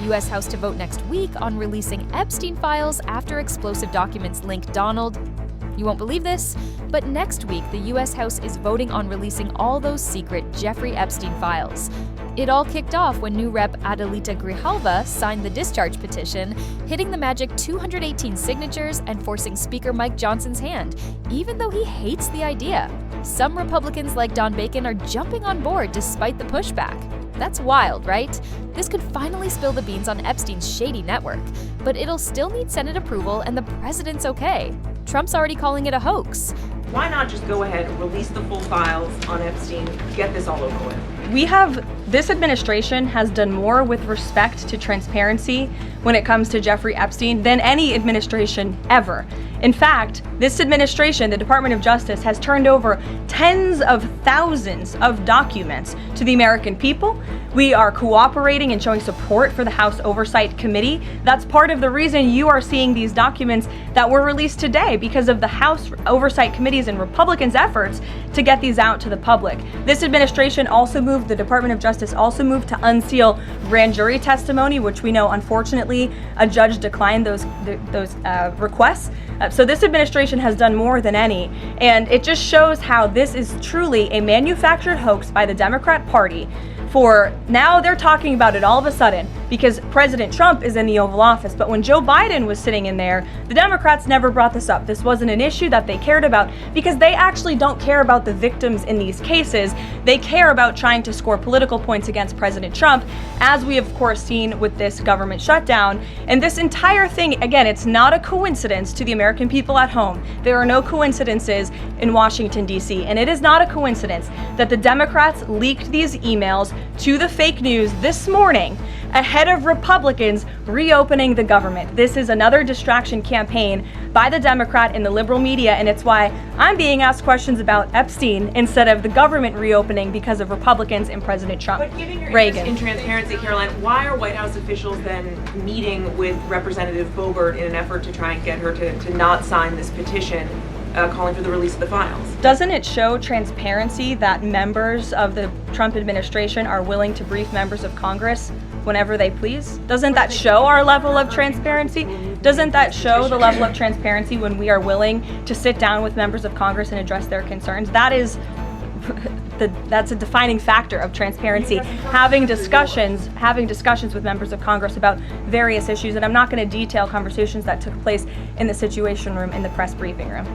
U.S. House to vote next week on releasing Epstein files after explosive documents link Donald. You won't believe this, but next week the U.S. House is voting on releasing all those secret Jeffrey Epstein files. It all kicked off when new Rep. Adelita Grijalva signed the discharge petition, hitting the magic 218 signatures and forcing Speaker Mike Johnson's hand, even though he hates the idea. Some Republicans like Don Bacon are jumping on board despite the pushback. That's wild, right? This could finally spill the beans on Epstein's shady network, but it'll still need Senate approval and the president's okay. Trump's already calling it a hoax. Why not just go ahead and release the full files on Epstein, get this all over with? This administration has done more with respect to transparency when it comes to Jeffrey Epstein than any administration ever. In fact, this administration, the Department of Justice, has turned over tens of thousands of documents to the American people. We are cooperating and showing support for the House Oversight Committee. That's part of the reason you are seeing these documents that were released today, because of the House Oversight Committee's and Republicans' efforts to get these out to the public. This administration also moved, the Department of Justice also moved to unseal grand jury testimony, which we know, unfortunately, a judge declined those requests. So this administration has done more than any, and it just shows how this is truly a manufactured hoax by the Democrat Party. For now, they're talking about it all of a sudden because President Trump is in the Oval Office. But when Joe Biden was sitting in there, the Democrats never brought this up. This wasn't an issue that they cared about because they actually don't care about the victims in these cases. They care about trying to score political points against President Trump, as we have, of course, seen with this government shutdown. And this entire thing, again, it's not a coincidence to the American people at home. There are no coincidences in Washington, D.C. And it is not a coincidence that the Democrats leaked these emails to the fake news this morning ahead of Republicans reopening the government. This is another distraction campaign by the Democrat and the liberal media, and it's why I'm being asked questions about Epstein instead of the government reopening because of Republicans and President Trump. But given your interest in transparency, Caroline, why are White House officials then meeting with Representative Boebert in an effort to try and get her to not sign this petition calling for the release of the files? Doesn't it show transparency that members of the Trump administration are willing to brief members of Congress whenever they please? Doesn't that show our level of transparency? Doesn't that show the level of transparency when we are willing to sit down with members of Congress and address their concerns? That's a defining factor of transparency. Having discussions with members of Congress about various issues, and I'm not going to detail conversations that took place in the Situation Room in the press briefing room.